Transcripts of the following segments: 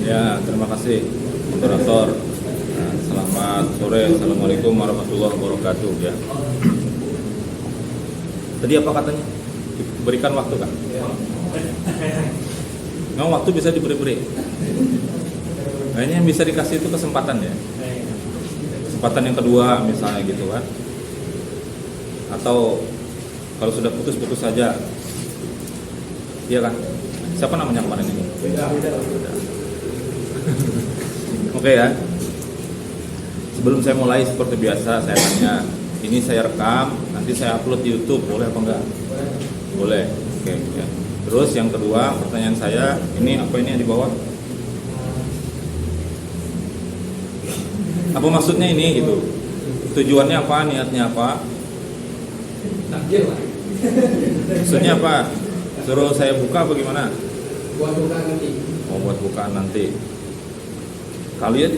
Ya, terima kasih moderator. Nah, selamat sore, assalamualaikum warahmatullahi wabarakatuh. Ya. Tadi apa katanya? Diberikan waktu kan? Memang waktu bisa diberi-beri. Kayaknya yang bisa dikasih itu kesempatan ya. Kesempatan yang kedua misalnya gitu kan. Atau kalau sudah putus-putus saja. Iya kan? Siapa namanya kemarin ini? Beda. Oke ya. Sebelum saya mulai seperti biasa saya tanya, ini saya rekam, nanti saya upload di YouTube, boleh apa enggak? Boleh. Oke ya. Terus yang kedua, pertanyaan saya, ini apa ini yang di bawah? Apa maksudnya ini gitu? Tujuannya apa? Niatnya apa? Maksudnya apa? Suruh saya buka apa gimana? Buat bukaan nanti. Oh, buat bukaan nanti. Kalian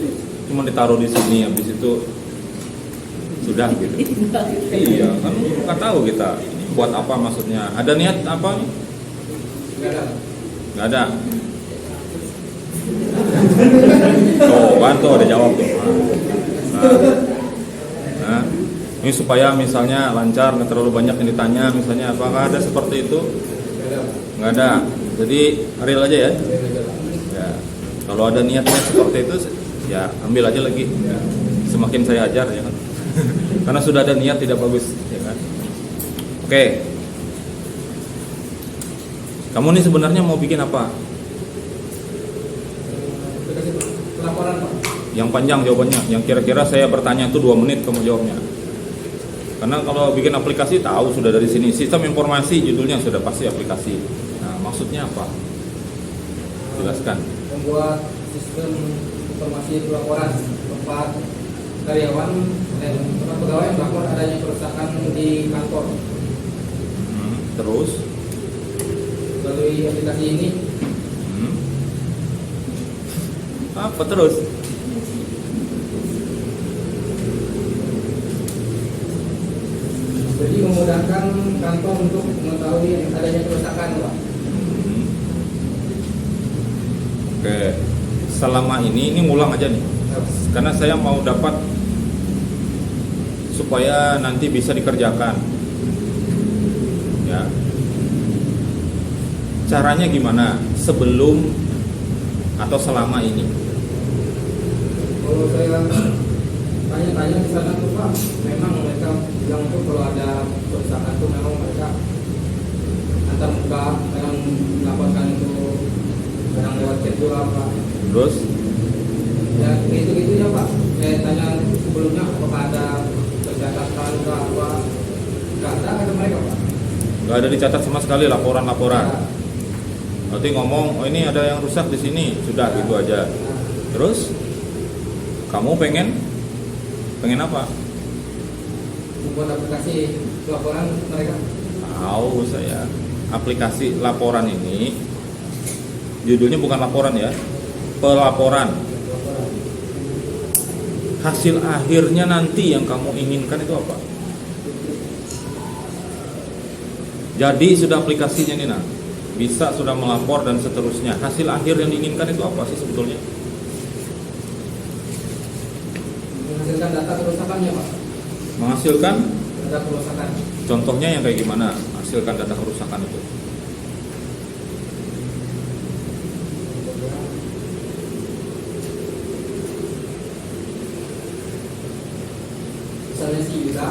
cuma ditaruh di sini, habis itu sudah gitu. Iya, kan nggak tahu kita buat apa maksudnya. Ada niat apa nih? Nggak ada. Oh, bantu ada jawab tuh. Nah, ini supaya misalnya lancar, nggak terlalu banyak yang ditanya, misalnya apakah ada seperti itu? Nggak ada. Jadi real aja ya. Ya. Kalau ada niatnya seperti itu, ya ambil aja lagi. Ya. Semakin saya ajar ya kan. Karena sudah ada niat tidak bagus, ya kan. Oke. Kamu nih sebenarnya mau bikin apa? Laporan Pak. Yang panjang jawabannya. Yang kira-kira saya bertanya itu 2 menit kamu jawabnya. Karena kalau bikin aplikasi tahu sudah dari sini sistem informasi judulnya sudah pasti aplikasi. Nah, maksudnya apa? Jelaskan. Membuat sistem informasi pelaporan tempat karyawan tempat pegawai melapor adanya kerusakan di kantor. Terus Melalui aplikasi ini apa terus? jadi memudahkan kantor untuk mengetahui adanya kerusakan Pak. Oke. Selama ini ngulang aja nih. Karena saya mau dapat supaya nanti bisa dikerjakan. Ya. Caranya gimana? Sebelum atau selama ini? Kalau saya tanya-tanya di sana tuh Pak, memang mereka bilang tuh kalau ada kerusakan tuh memang mereka antar muka, kadang melaporkan itu, kadang lewat chat juga Pak. Terus Ya gitu-gitu ya Pak. Saya tanya sebelumnya apakah ada pencatatan atau apa? Nggak ada kata mereka Pak. nggak ada dicatat sama sekali laporan-laporan. Ya. Berarti ngomong, oh ini ada yang rusak di sini, sudah gitu aja. Terus kamu pengen apa? Membuat aplikasi laporan mereka. Tahu saya. Aplikasi laporan ini judulnya bukan laporan ya, pelaporan. Hasil akhirnya nanti yang kamu inginkan itu apa? Jadi sudah aplikasinya nih, nah bisa sudah melapor dan seterusnya. Hasil akhir yang diinginkan itu apa sih sebetulnya? Menghasilkan data kerusakannya Pak. Menghasilkan Data kerusakan. contohnya yang kayak gimana? Hasilkan data kerusakan itu. Misalnya si Yuda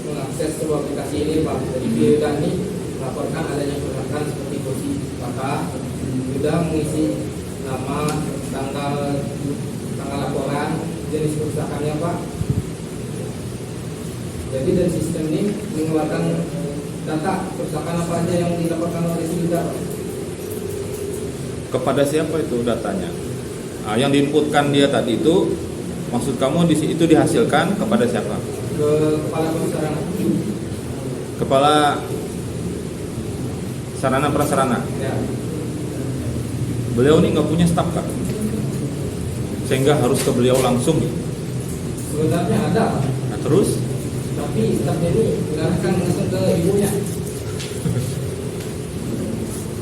mengakses sebuah aplikasi ini Pak. Jadi Yuda ini melaporkan adanya kerusakan seperti kursi patah. Yuda mengisi nama, tanggal laporan, jenis kerusakannya Pak. Jadi dari sistem ini mengeluarkan data kerusakan apa aja yang dilaporkan oleh si Yuda Pak. Kepada siapa itu datanya? Nah, yang diinputkan dia tadi itu, maksud kamu itu dihasilkan kepada siapa? Ke kepala prasarana. Kepala sarana prasarana. Ya. Beliau ini nggak punya staf kan? Sehingga harus ke beliau langsung. Sebenarnya ada, Nah, terus tapi stafnya ini mengarahkan langsung ke ibunya.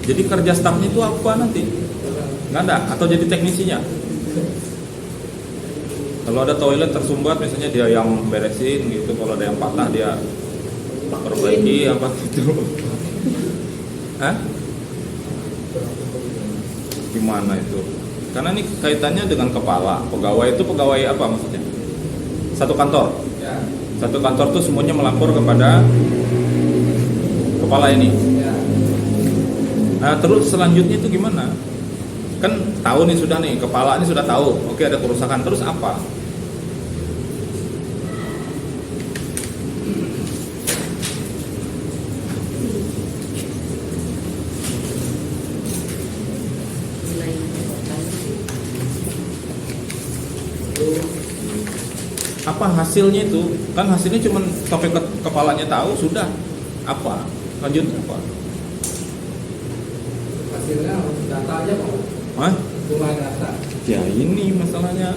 jadi kerja stafnya itu apa nanti? Nggak ada, atau jadi teknisinya. Kalau ada toilet tersumbat misalnya dia yang beresin gitu, kalau ada yang patah dia perbaiki apa gitu. Hah? Gimana itu? Karena ini kaitannya dengan kepala. Pegawai itu pegawai apa maksudnya? Satu kantor. Ya. Satu kantor tuh semuanya melapor kepada kepala ini. Ya. Nah, terus selanjutnya itu gimana? Kan tahu nih sudah nih, kepala ini sudah tahu. Oke, ada kerusakan, terus apa? Apa hasilnya itu? Kan hasilnya cuma sampai ke kepalanya tahu sudah. Apa? Lanjutnya apa? Hasilnya data aja Pak. Hah? Cuma data. Ya ini masalahnya.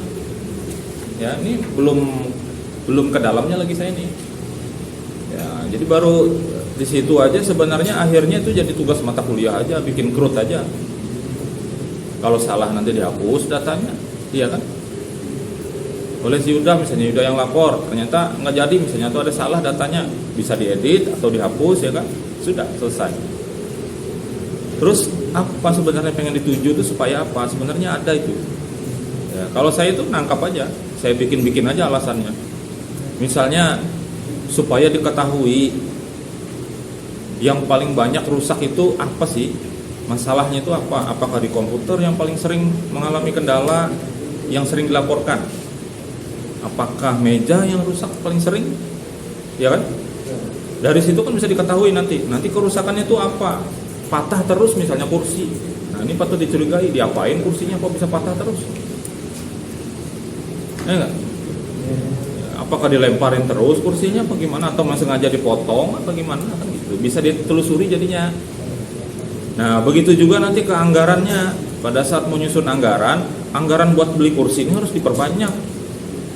Ya ini belum ke dalamnya lagi saya nih. Ya jadi baru di situ aja sebenarnya akhirnya itu jadi tugas mata kuliah aja, bikin krut aja. Kalau salah nanti dihapus datanya, iya kan? Oleh si Yuda misalnya, Yuda yang lapor ternyata nggak jadi misalnya, atau ada salah datanya, bisa diedit atau dihapus ya kan, sudah selesai. Terus apa sebenarnya pengen dituju itu supaya apa? Sebenarnya ada itu ya, kalau saya itu nangkap aja, saya bikin aja alasannya. Misalnya supaya diketahui yang paling banyak rusak itu apa sih, masalahnya itu apa, apakah di komputer yang paling sering mengalami kendala yang sering dilaporkan, apakah meja yang rusak paling sering, ya kan? Dari situ kan bisa diketahui nanti kerusakannya itu apa. Patah terus misalnya kursi, nah ini patut dicurigai, diapain kursinya kok bisa patah terus? Ya enggak? Apakah dilemparin terus kursinya apa gimana, atau masih sengaja dipotong apa gimana kan gitu. Bisa ditelusuri jadinya. Nah, begitu juga nanti ke anggarannya. Pada saat menyusun anggaran buat beli kursi ini harus diperbanyak.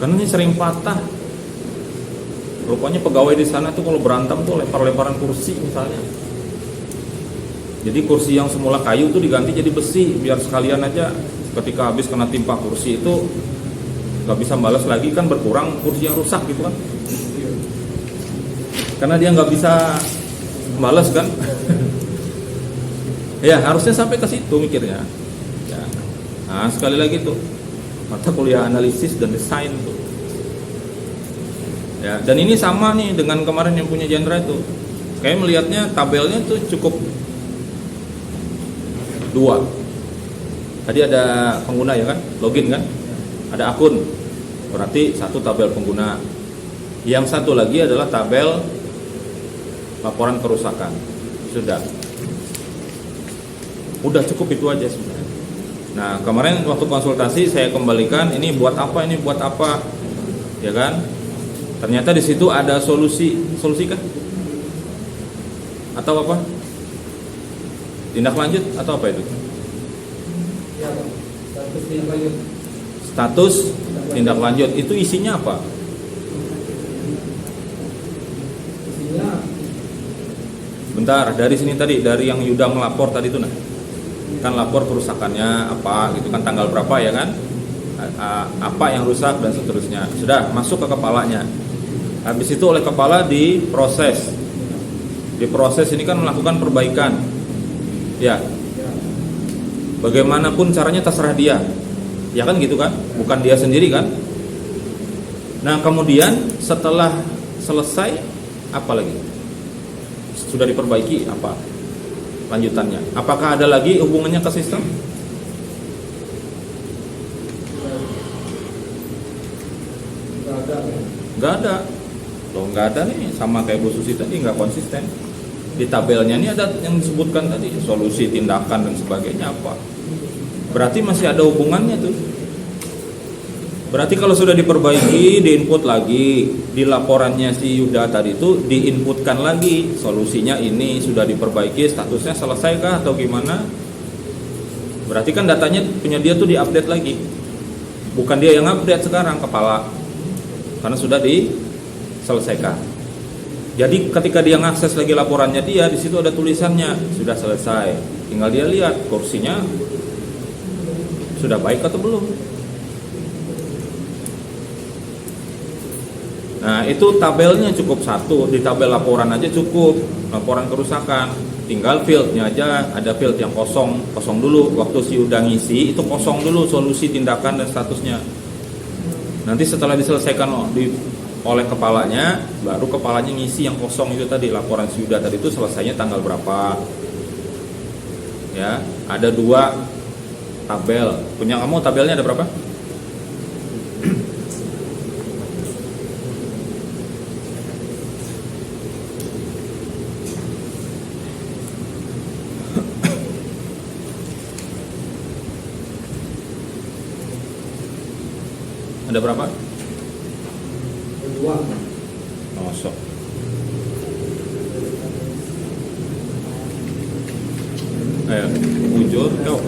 Karena ini sering patah. Rupanya pegawai di sana tuh kalau berantem tuh lempar-lemparan kursi misalnya. Jadi kursi yang semula kayu tuh diganti jadi besi, biar sekalian aja ketika habis kena timpa kursi itu nggak bisa balas lagi, kan berkurang kursi yang rusak gitu kan. Karena dia nggak bisa balas kan. Ya harusnya sampai ke situ mikirnya. Ya. Nah sekali lagi tuh mata kuliah analisis dan desain tuh. Ya, dan ini sama nih dengan kemarin yang punya Jendra itu. Kayak melihatnya tabelnya tuh cukup 2. Tadi ada pengguna ya kan, login kan, ada akun, berarti 1 tabel pengguna. Yang satu lagi adalah tabel laporan kerusakan. Sudah cukup itu aja sebenarnya. Nah kemarin waktu konsultasi saya kembalikan, ini buat apa, ya kan? Ternyata di situ ada solusi kah? Atau apa? Tindak lanjut atau apa itu? Ya, status tindak lanjut. Status tindak lanjut itu isinya apa? Isinya Bentar, dari sini tadi, dari yang Yuda melapor tadi itu nah. Kan lapor kerusakannya apa gitu kan, tanggal berapa ya kan? Apa yang rusak dan seterusnya. Sudah masuk ke kepalanya. Habis itu oleh kepala diproses. Diproses ini kan melakukan perbaikan. Ya, bagaimanapun caranya terserah dia, ya kan gitu kan, bukan dia sendiri kan. Nah kemudian setelah selesai apa lagi? Sudah diperbaiki apa lanjutannya? Apakah ada lagi hubungannya ke sistem? Nggak ada. Loh nggak ada nih, sama kayak Bu Susi tadi nggak konsisten. Di tabelnya ini ada yang disebutkan tadi, solusi, tindakan dan sebagainya apa. Berarti masih ada hubungannya tuh. Berarti kalau sudah diperbaiki, diinput lagi, di laporannya si Yuda tadi itu diinputkan lagi, solusinya ini sudah diperbaiki, statusnya selesai kah atau gimana. Berarti kan datanya punya dia tuh diupdate lagi. Bukan dia yang update sekarang, kepala. Karena sudah diselesaikan. Jadi ketika dia ngakses lagi laporannya dia, di situ ada tulisannya sudah selesai. Tinggal dia lihat kursinya sudah baik atau belum. Nah, itu tabelnya cukup satu, di tabel laporan aja cukup, laporan kerusakan. Tinggal fieldnya aja, ada field yang kosong dulu. Waktu si udah ngisi, itu kosong dulu solusi tindakan dan statusnya. Nanti setelah diselesaikan oleh kepalanya, baru kepalanya ngisi yang kosong itu tadi, laporan si udah tadi itu selesainya tanggal berapa. Ya, ada 2 tabel. Punya kamu tabelnya ada berapa? Ada berapa? 2. Masuk. Ayo, bujur, go.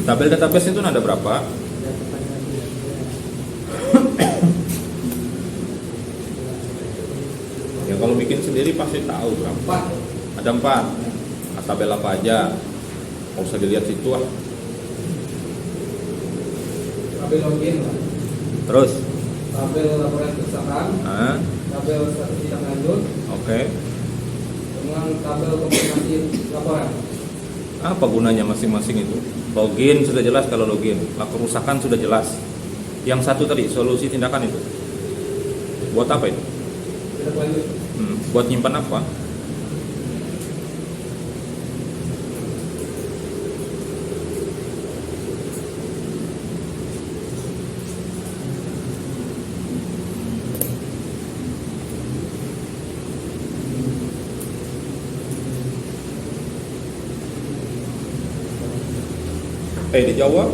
Tabel database itu ada berapa? Ya kalau bikin sendiri pasti tahu berapa. 4. Ada 4. Tabel apa aja? Nggak usah dilihat situ ah. Tabel login, Pak. Terus? Tabel laporan kerusakan, tabel status tindak lanjut, Oke. dengan tabel konfirmasi laporan. Apa gunanya masing-masing itu? Login sudah jelas kalau login. Kerusakan sudah jelas. Yang satu tadi solusi tindakan itu. Buat apa itu? Tindak lanjut. Buat nyimpan apa? Dijawab.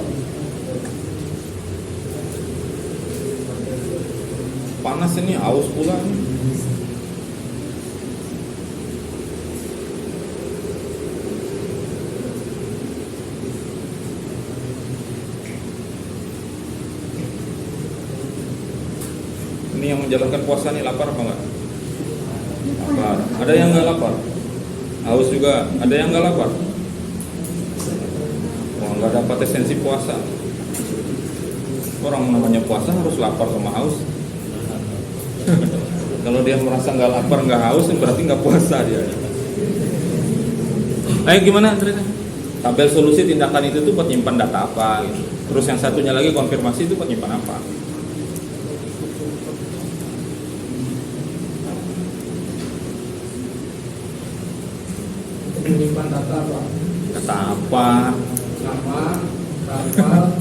Panas ini, haus pula nih. Ini yang menjalankan puasa nih lapar apa enggak? Lapar. Ada yang enggak lapar? Haus juga. Ada yang enggak lapar? Nggak dapat esensi puasa. Orang namanya puasa harus lapar sama haus. Kalau dia merasa nggak lapar nggak haus, berarti nggak puasa dia. Ayo gimana cerita? Tabel solusi tindakan itu tuh buat nyimpan data apa gitu. Terus yang satunya lagi konfirmasi itu buat nyimpan apa? Menyimpan data, Pak. Data apa? Nama, tanggal,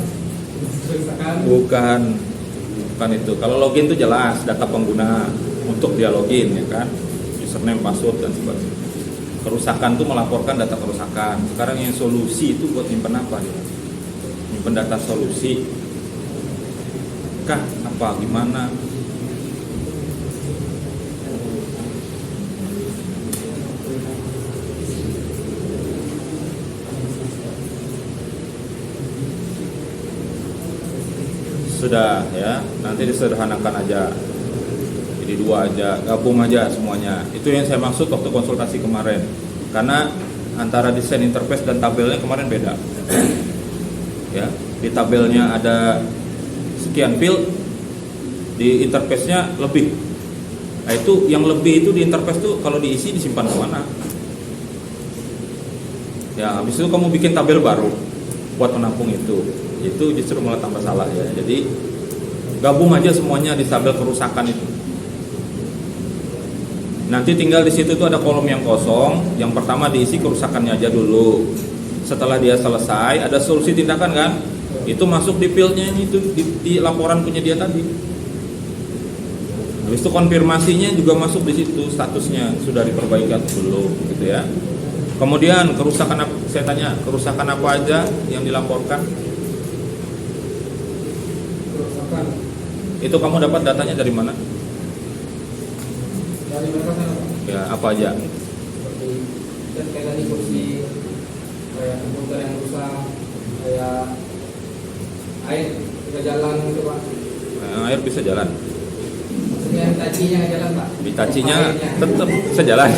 kerusakan. Bukan itu. Kalau login itu jelas data pengguna untuk dia login ya kan, username, password dan sebagainya. Kerusakan itu melaporkan data kerusakan. Sekarang yang solusi itu buat nyimpen apa dia? Nyimpen data solusi kah? Apa gimana? Sudah ya, nanti disederhanakan aja. Jadi 2 aja, gabung aja semuanya. Itu yang saya maksud waktu konsultasi kemarin. Karena antara desain interface dan tabelnya kemarin beda. Ya, di tabelnya ada sekian field, di interface-nya lebih. Nah, itu yang lebih itu di interface tuh kalau diisi disimpan kemana? Ya, habis itu kamu bikin tabel baru buat menampung itu justru malah tambah salah ya. Jadi gabung aja semuanya di tabel kerusakan itu. Nanti tinggal di situ tuh ada kolom yang kosong. Yang pertama diisi kerusakannya aja dulu. Setelah dia selesai, ada solusi tindakan kan? Itu masuk di fieldnya ini tuh di laporan punya dia tadi. Habis itu konfirmasinya juga masuk di situ, statusnya sudah diperbaiki atau belum, gitu ya. Kemudian kerusakan, saya tanya kerusakan apa aja yang dilaporkan? Kerusakan. Itu kamu dapat datanya dari mana? Dari mereka sana, Pak. Ya, apa aja? Seperti kan kayak tadi kursi, kayak komputer yang rusak, kayak air Bisa jalan gitu Pak. Air bisa jalan. Maksudnya Hitachinya nggak jalan Pak. Hitachinya Airnya. tetap bisa jalan.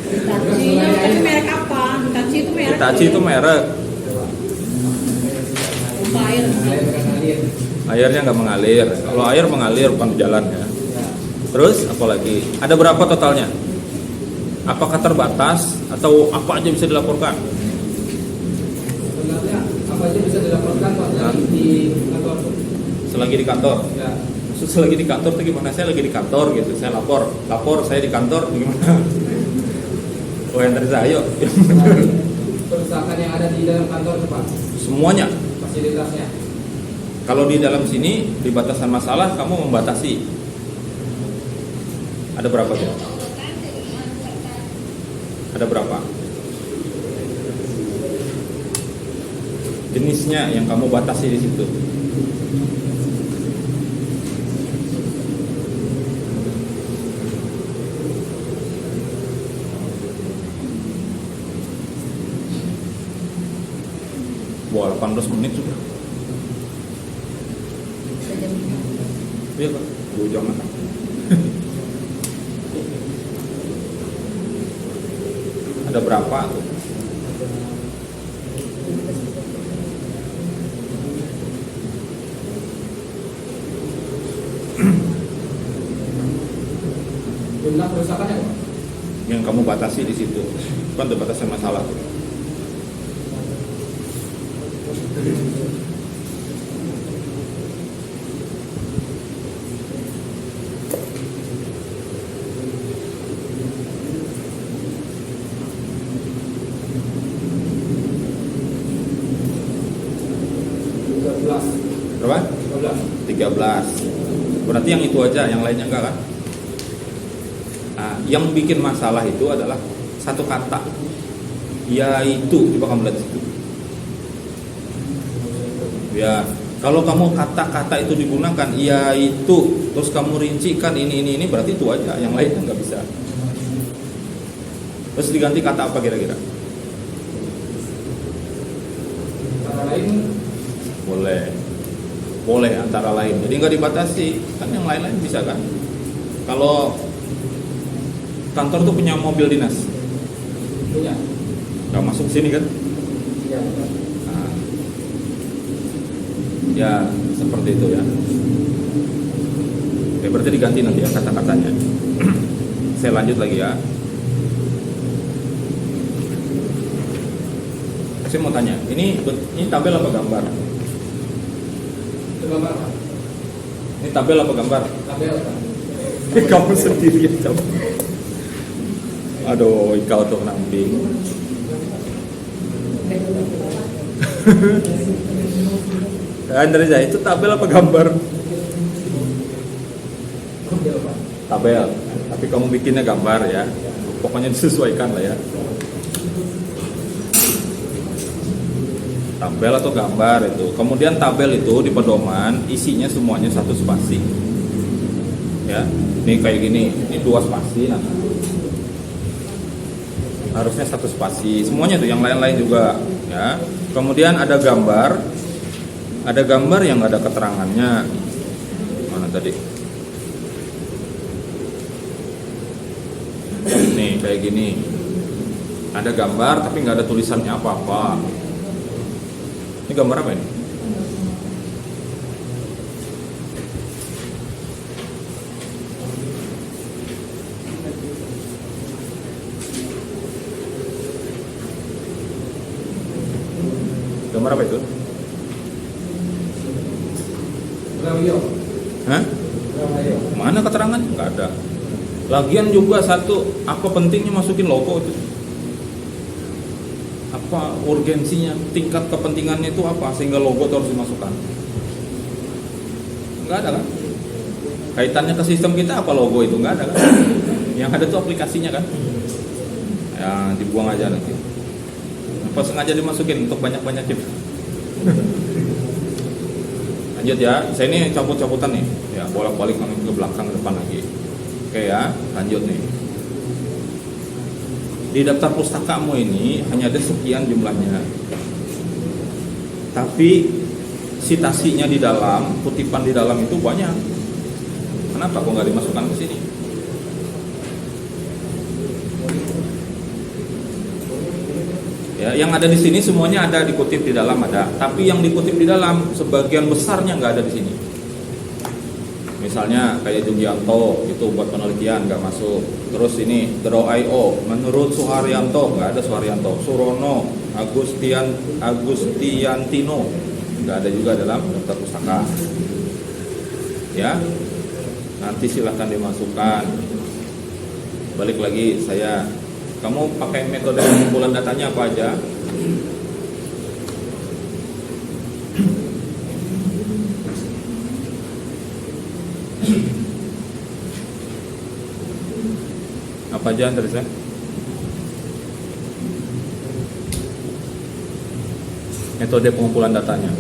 Hitachinya itu merek apa? Hitachi itu merek. Hitachi itu merek. Pompa air. Air kan ngalir. Airnya nggak mengalir. Kalau air mengalir bukan jalan ya. Ya. Terus apa lagi? Ada berapa totalnya? Apakah terbatas atau apa aja bisa dilaporkan? Sebenarnya apa aja bisa dilaporkan Pak di kantor. Selagi di kantor. Ya. Maksud selagi di kantor itu gimana? Saya lagi di kantor gitu. Saya lapor saya di kantor gimana? Oh yang dari saya. Kerusakan yang ada di dalam kantor Pak. Semuanya. Fasilitasnya. Kalau di dalam sini di batasan masalah kamu membatasi. Ada berapa tuh? Ada berapa? Jenisnya yang kamu batasi di situ. Wah, 18 menit sudah. Iya Pak, 2 jam lah. Ada berapa tuh? Jumlah kerusakannya Pak. Yang kamu batasi di situ. Kan ada batasan masalah. Berapa? 13. Berarti yang itu aja, yang lainnya enggak kan? Nah, yang bikin masalah itu adalah satu kata, yaitu. Coba kamu lihat situ. Ya, kalau kamu kata-kata itu digunakan, yaitu, terus kamu rincikan ini, berarti itu aja, yang lainnya nggak bisa. Terus diganti kata apa kira-kira? Antara lain boleh antara lain. Jadi nggak dibatasi, kan yang lain-lain bisa kan? Kalau kantor tuh punya mobil dinas, punya. nggak masuk sini kan? Ya. Nah, ya seperti itu ya. Oke, berarti diganti nanti ya kata-katanya. Saya lanjut lagi ya. Saya mau tanya, ini tabel apa gambar? Itu gambar Pak. Ini tabel apa gambar? Tabel Pak. Kamu sendiri ya coba. Aduh, kau tuh namping. Dari saya itu tabel apa gambar? Tabel Pak. Tabel. Tapi kamu bikinnya gambar ya. Pokoknya disesuaikan lah ya. Tabel atau gambar itu. Kemudian tabel itu di pedoman isinya semuanya satu spasi. Ya, ini kayak gini. Ini 2 spasi. Nah, harusnya 1 spasi. Semuanya tuh, yang lain-lain juga. Ya. Kemudian ada gambar. Ada gambar yang nggak ada keterangannya. Mana tadi? Nih kayak gini. Ada gambar tapi nggak ada tulisannya apa-apa. Ini gambar apa ini? Gambar apa itu? Bravio. Hah? Bravio. Mana keterangannya? Nggak ada. Lagian juga satu, apa pentingnya masukin logo itu? Apa urgensinya, tingkat kepentingannya itu apa sehingga logo itu harus dimasukkan? Nggak ada kan? Kaitannya ke sistem kita apa logo itu? Nggak ada kan? Yang ada tuh aplikasinya kan? Ya dibuang aja nanti. Apa sengaja dimasukin untuk banyak-banyak chip? Lanjut ya, saya ini cabut-cabutan nih. Ya bolak-balik ke belakang ke depan lagi. Oke ya, lanjut nih. Di daftar pustakamu ini hanya ada sekian jumlahnya. Tapi sitasinya di dalam, kutipan di dalam itu banyak. Kenapa kok nggak dimasukkan ke sini? Ya, yang ada di sini semuanya ada dikutip di dalam ada, tapi yang dikutip di dalam sebagian besarnya nggak ada di sini. Misalnya kayak Jugianto itu buat penelitian nggak masuk. Terus ini Draw.io menurut Suharyanto nggak ada Suharyanto. Surono Agustiyantino nggak ada juga dalam daftar pustaka. Ya, nanti silahkan dimasukkan. Balik lagi kamu pakai metode pengumpulan datanya apa aja? Apa aja dari saya? Metode pengumpulan datanya.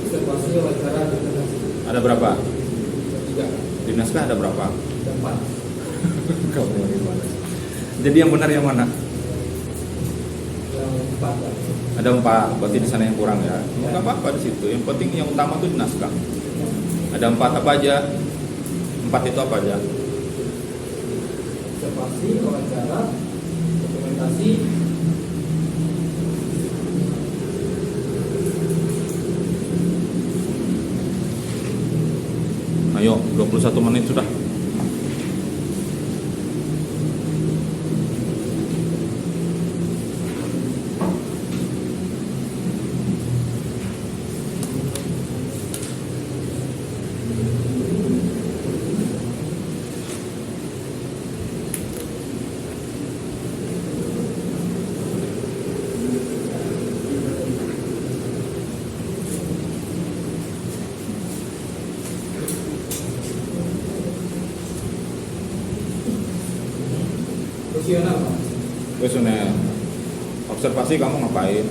Observasi, wawancara, dokumentasi. Ada berapa? 3. Di naskah ada berapa? 4. Kamu gimana? Jadi yang benar yang mana? Yang 4 Pak. Ada 4, berarti di sana yang kurang ya. Enggak apa-apa di situ. Yang penting yang utama itu di naskah. Ada 4 apa aja? 4 itu apa aja? Observasi, wawancara, dokumentasi. Ayo, 21 menit sudah. Kuesioner Pak. Kuesioner. Observasi kamu ngapain?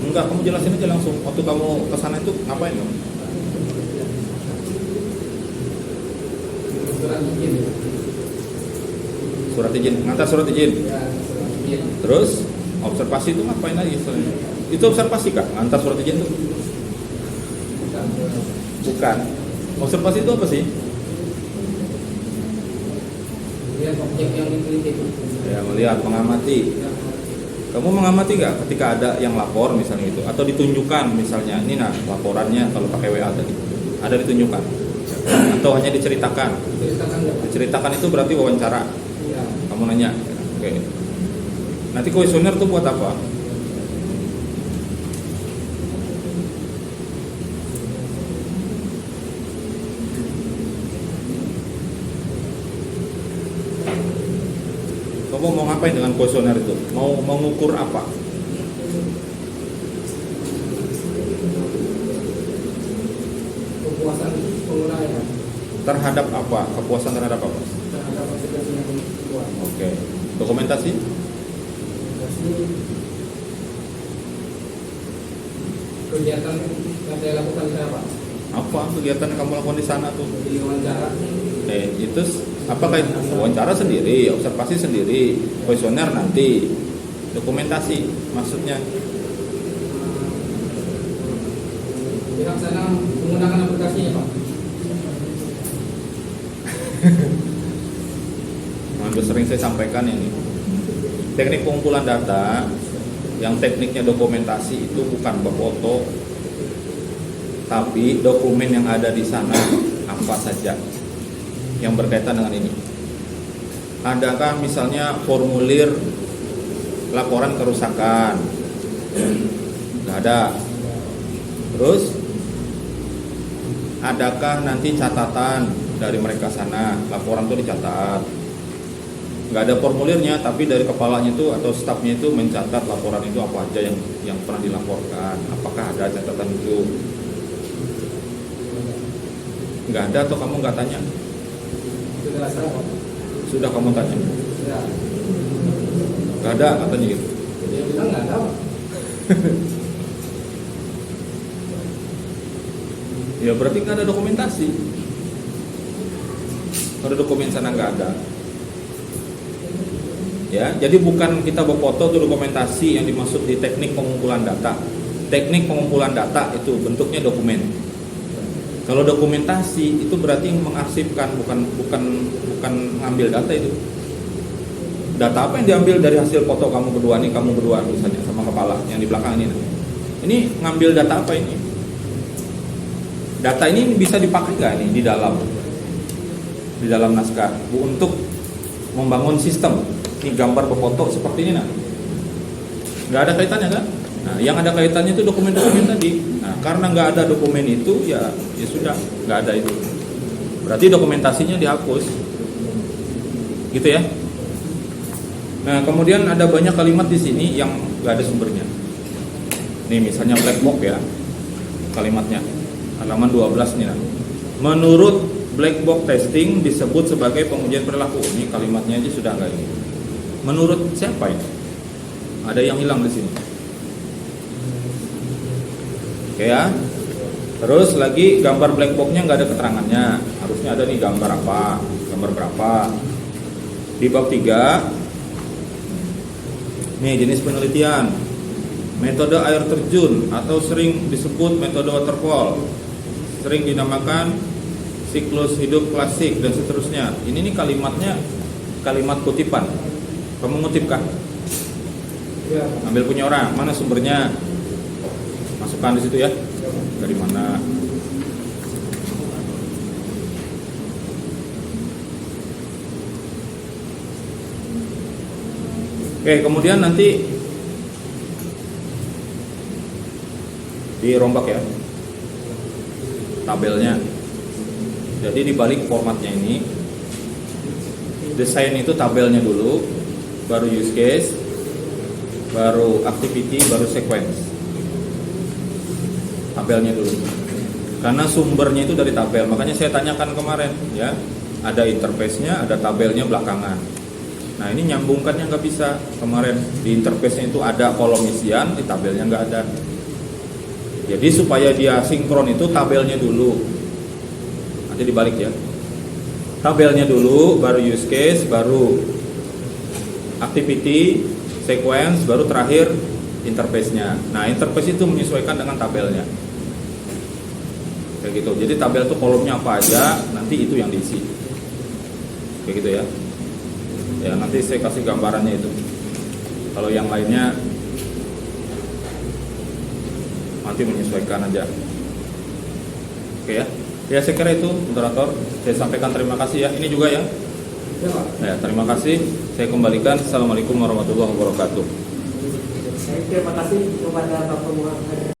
Enggak, kamu jelasin aja langsung. Waktu kamu kesana itu ngapain kamu? Surat izin. Surat izin, ngantar surat izin. Ya, surat izin. Terus observasi itu ngapain lagi istilahnya? Itu observasi kah? Ngantar surat izin itu? Bukan. Observasi itu apa sih? Lihat objek yang diteliti. Ya, melihat, mengamati. Kamu mengamati nggak ketika ada yang lapor misalnya itu, atau ditunjukkan misalnya ini nah laporannya kalau pakai WA tadi ada ditunjukkan, atau hanya diceritakan? Ceritakan nggak Pak? Diceritakan itu berarti wawancara. Iya. Kamu nanya, oke. Nanti kuesioner itu buat apa? Kamu mau ngapain dengan kuesioner itu? Mau mengukur apa? Kepuasan pengguna ya. Terhadap apa? Kepuasan terhadap apa? Terhadap aplikasi yang dibuat. Oke. Dokumentasi? Aplikasi kegiatan yang saya lakukan di sana Pak. Apa kegiatan yang kamu lakukan di sana tuh? Di wawancara. Itu apakah itu wawancara sendiri, observasi sendiri, kuesioner nanti, dokumentasi maksudnya? Pihak sana menggunakan aplikasinya Pak. Hampir sering saya sampaikan ini. Teknik pengumpulan data yang tekniknya dokumentasi itu bukan berfoto, tapi dokumen yang ada di sana apa saja yang berkaitan dengan ini. Adakah misalnya formulir laporan kerusakan? Nggak ada. Terus adakah nanti catatan dari mereka sana, laporan itu dicatat? Nggak ada formulirnya, tapi dari kepalanya itu atau stafnya itu mencatat laporan itu apa aja yang pernah dilaporkan. Apakah ada catatan itu? Nggak ada atau kamu nggak tanya? Sudah serah Pak. Sudah kamu tanya? Sudah. Nggak ada katanya gitu. Dia bilang nggak ada Pak. Ya berarti nggak ada dokumentasi. Kalau dokumen sana nggak ada. Ya, jadi bukan kita berfoto itu dokumentasi yang dimaksud di teknik pengumpulan data. Teknik pengumpulan data itu bentuknya dokumen. Kalau dokumentasi itu berarti mengarsipkan, bukan ngambil data itu. Data apa yang diambil dari hasil foto kamu berdua misalnya sama kepala yang di belakang ini. Ini ngambil data apa ini? Data ini bisa dipakai nggak ini di dalam naskah untuk membangun sistem? Ini gambar berfoto seperti ini, nah nggak ada kaitannya kan? Nah, yang ada kaitannya itu dokumen-dokumen tadi. Nah, karena nggak ada dokumen itu, ya sudah nggak ada itu. Berarti dokumentasinya dihapus, gitu ya. Nah, kemudian ada banyak kalimat di sini yang nggak ada sumbernya. Nih misalnya black box ya, kalimatnya halaman 12 nih. Nah. Menurut black box testing disebut sebagai pengujian perilaku. Ini kalimatnya aja sudah nggak ini. Menurut siapa ini? Ada yang hilang di sini. Oke ya. Terus lagi gambar black boxnya nggak ada keterangannya. Harusnya ada nih gambar apa, gambar berapa. Di bab 3, nih jenis penelitian, metode air terjun atau sering disebut metode waterfall, sering dinamakan siklus hidup klasik dan seterusnya. Ini nih kalimatnya kalimat kutipan. Kamu ngutip kah? Ya. Ambil punya orang, mana sumbernya? Masukkan di situ ya. Dari mana? Oke, kemudian nanti dirombak ya tabelnya. Jadi dibalik formatnya ini, desain itu tabelnya dulu, baru use case, baru activity, baru sequence. Tabelnya dulu. Karena sumbernya itu dari tabel, makanya saya tanyakan kemarin ya. Ada interface-nya, ada tabelnya belakangan. Nah ini nyambungkannya nggak bisa. Kemarin di interface-nya itu ada kolom isian, di tabelnya nggak ada. Jadi supaya dia sinkron itu tabelnya dulu. Nanti dibalik ya. Tabelnya dulu, baru use case, baru activity, sequence, baru terakhir interface-nya. Nah interface itu menyesuaikan dengan tabelnya. Kayak gitu. Jadi tabel itu kolomnya apa aja, nanti itu yang diisi. Kayak gitu ya. Ya nanti saya kasih gambarannya itu. Kalau yang lainnya nanti menyesuaikan aja. Oke ya. Ya saya kira itu moderator. Saya sampaikan terima kasih ya. Ini juga ya. Ya, Pak. Ya terima kasih. Saya kembalikan. Assalamualaikum warahmatullahi wabarakatuh. Terima kasih kepada Bapak Muhammad.